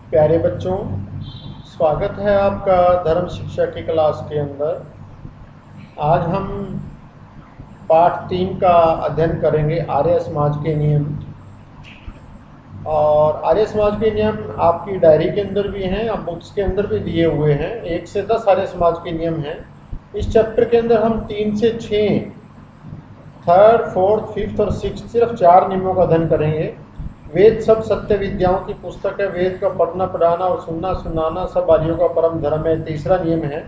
प्यारे बच्चों, स्वागत है आपका धर्म शिक्षा की क्लास के अंदर। आज हम पाठ 3 का अध्ययन करेंगे, आर्य समाज के नियम। और आर्य समाज के नियम आपकी डायरी के अंदर भी हैं, आप बुक्स के अंदर भी दिए हुए हैं। 1 से 10 आर्य समाज के नियम हैं। इस चैप्टर के अंदर हम 3 से 6 थर्ड, फोर्थ, फिफ्थ और सिक्स्थ सिर्फ 4 नियमों का अध्ययन करेंगे। वेद सब सत्य विद्याओं की पुस्तक है। वेद का पढ़ना पढ़ाना और सुनना सुनाना सब आर्यों का परम धर्म है। तीसरा नियम है,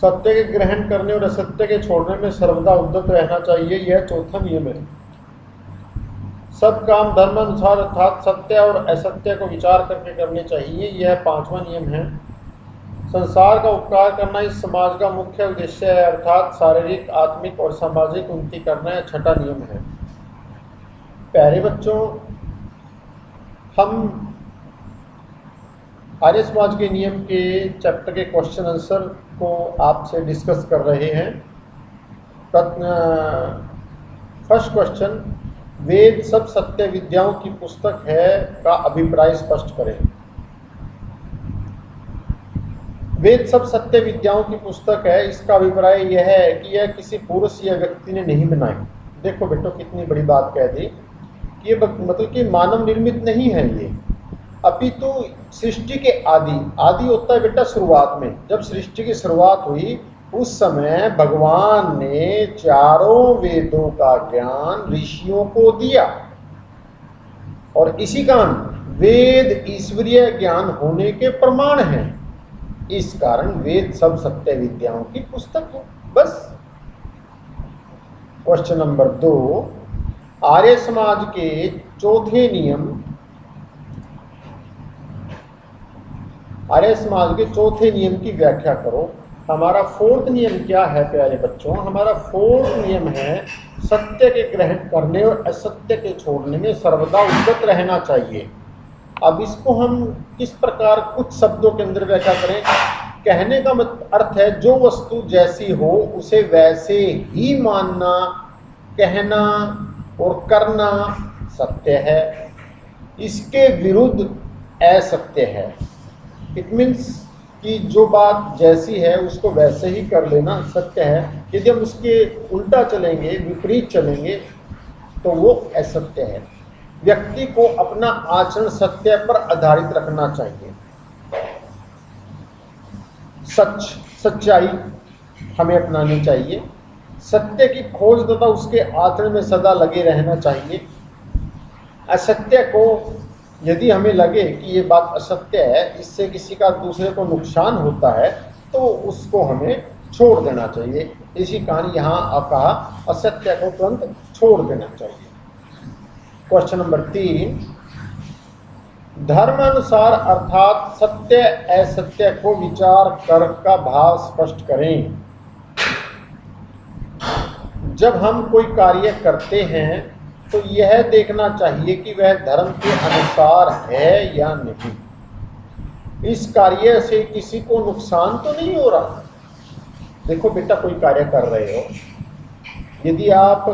सत्य के ग्रहण करने और असत्य के छोड़ने में सर्वदा उद्यत रहना चाहिए। यह चौथा नियम है। सब काम धर्म अनुसार अर्थात सत्य और असत्य को विचार करके करने चाहिए। यह 5वां नियम है। संसार का उपकार करना इस समाज का मुख्य उद्देश्य है, अर्थात शारीरिक, आत्मिक और सामाजिक उन्नति करना यह 6ठा नियम है। प्यारे बच्चों, हम आर्य समाज के नियम के चैप्टर के क्वेश्चन आंसर को आपसे डिस्कस कर रहे हैं। फर्स्ट क्वेश्चन, वेद सब सत्य विद्याओं की पुस्तक है का अभिप्राय स्पष्ट करें। वेद सब सत्य विद्याओं की पुस्तक है, इसका अभिप्राय यह है कि यह किसी पुरुष या व्यक्ति ने नहीं बनाई। देखो बेटो, कितनी बड़ी बात कह दी कि ये मतलब कि मानव निर्मित नहीं है ये, अपितु सृष्टि के आदि होता है बेटा शुरुआत में। जब सृष्टि की शुरुआत हुई उस समय भगवान ने चारों वेदों का ज्ञान ऋषियों को दिया, और इसी कारण वेद ईश्वरीय ज्ञान होने के प्रमाण हैं। इस कारण वेद सब सत्य विद्याओं की पुस्तक है, बस। क्वेश्चन नंबर 2, आर्य समाज के चौथे नियम, आर्य समाज के चौथे नियम की व्याख्या करो। हमारा 4th नियम क्या है प्यारे बच्चों? हमारा 4th नियम है, सत्य के ग्रहण करने और असत्य के छोड़ने में सर्वदा उद्यत रहना चाहिए। अब इसको हम किस प्रकार कुछ शब्दों के अंदर व्याख्या करें? कहने का अर्थ है जो वस्तु जैसी हो उसे वैसे ही मानना, कहना और करना सत्य है, इसके विरुद्ध असत्य है। इट मीन्स कि जो बात जैसी है उसको वैसे ही कर लेना सत्य है। यदि हम उसके उल्टा चलेंगे, विपरीत चलेंगे, तो वो असत्य है। व्यक्ति को अपना आचरण सत्य पर आधारित रखना चाहिए। सच्चाई हमें अपनानी चाहिए। सत्य की खोज तथा उसके आचरण में सदा लगे रहना चाहिए। असत्य को यदि हमें लगे कि ये बात असत्य है, इससे किसी का दूसरे को नुकसान होता है, तो उसको हमें छोड़ देना चाहिए। इसी कारण यहाँ कहा असत्य को तुरंत छोड़ देना चाहिए। क्वेश्चन नंबर 3, धर्म अनुसार अर्थात सत्य असत्य को विचार कर का भाव स्पष्ट करें। जब हम कोई कार्य करते हैं तो यह देखना चाहिए कि वह धर्म के अनुसार है या नहीं। इस कार्य से किसी को नुकसान तो नहीं हो रहा। देखो बेटा, कोई कार्य कर रहे हो, यदि आप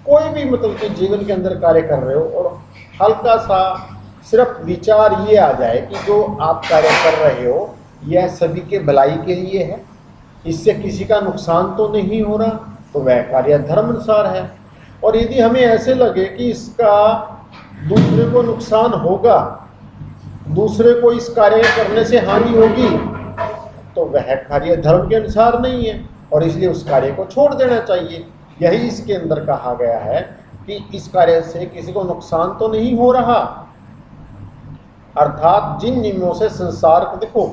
कोई भी मतलब कि जीवन के अंदर कार्य कर रहे हो और हल्का सा सिर्फ विचार ये आ जाए कि जो आप कार्य कर रहे हो यह सभी के भलाई के लिए है, इससे किसी का नुकसान तो नहीं हो रहा, तो वह कार्य धर्म अनुसार है। और यदि हमें ऐसे लगे कि इसका दूसरे को नुकसान होगा, दूसरे को इस कार्य करने से हानि होगी, तो वह कार्य धर्म के अनुसार नहीं है और इसलिए उस कार्य को छोड़ देना चाहिए। यही इसके अंदर कहा गया है कि इस कार्य से किसी को नुकसान तो नहीं हो रहा, अर्थात जिन नियमों से संसार को, देखो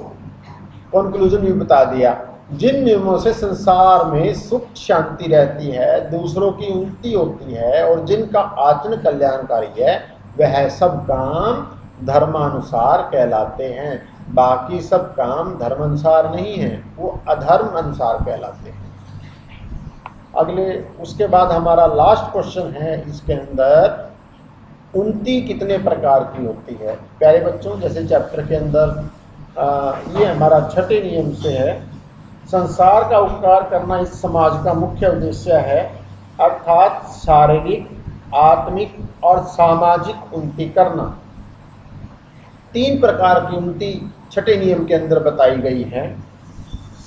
कंक्लूजन भी बता दिया, जिन नियमों से संसार में सुख शांति रहती है, दूसरों की उन्नति होती है और जिनका आचरण कल्याणकारी है, वह सब काम धर्मानुसार कहलाते हैं। बाकी सब काम धर्मानुसार नहीं है, वो अधर्म अनुसार कहलाते हैं। अगले उसके बाद हमारा लास्ट क्वेश्चन है इसके अंदर, उन्नति कितने प्रकार की होती है? प्यारे बच्चों, जैसे चैप्टर के अंदर ये हमारा 6ठे नियम से है, संसार का उपकार करना इस समाज का मुख्य उद्देश्य है, अर्थात शारीरिक, आत्मिक और सामाजिक उन्नति करना। 3 प्रकार की उन्नति छठे नियम के अंदर बताई गई है।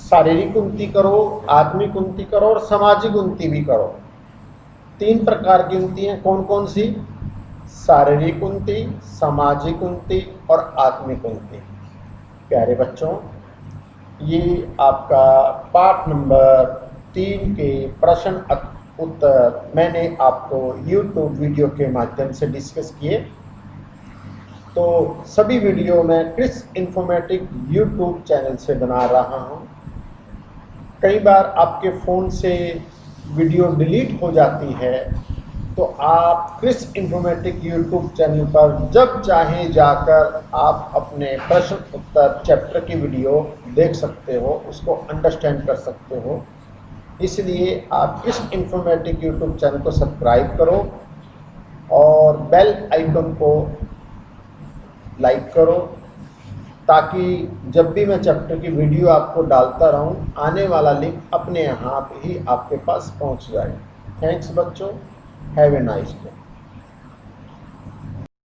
शारीरिक उन्नति करो, आत्मिक उन्नति करो और सामाजिक उन्नति भी करो। 3 प्रकार की उन्नति हैं, कौन कौन सी? शारीरिक उन्नति, सामाजिक उन्नति और आत्मिक उन्नति। प्यारे बच्चों, ये आपका पाठ नंबर 3 के प्रश्न उत्तर मैंने आपको YouTube वीडियो के माध्यम से डिस्कस किए। तो सभी वीडियो मैं क्रिस इन्फॉर्मेटिक YouTube चैनल से बना रहा हूँ। कई बार आपके फ़ोन से वीडियो डिलीट हो जाती है, तो आप क्रिस इन्फॉर्मेटिक YouTube चैनल पर जब चाहे जाकर आप अपने प्रश्न उत्तर चैप्टर की वीडियो देख सकते हो, उसको अंडरस्टैंड कर सकते हो। इसलिए आप इस इन्फॉर्मेटिक YouTube चैनल को सब्सक्राइब करो और बेल आइकन को लाइक करो, ताकि जब भी मैं चैप्टर की वीडियो आपको डालता रहूं, आने वाला लिंक अपने आप ही आपके पास पहुंच जाए। थैंक्स बच्चों, हैव ए नाइस डे।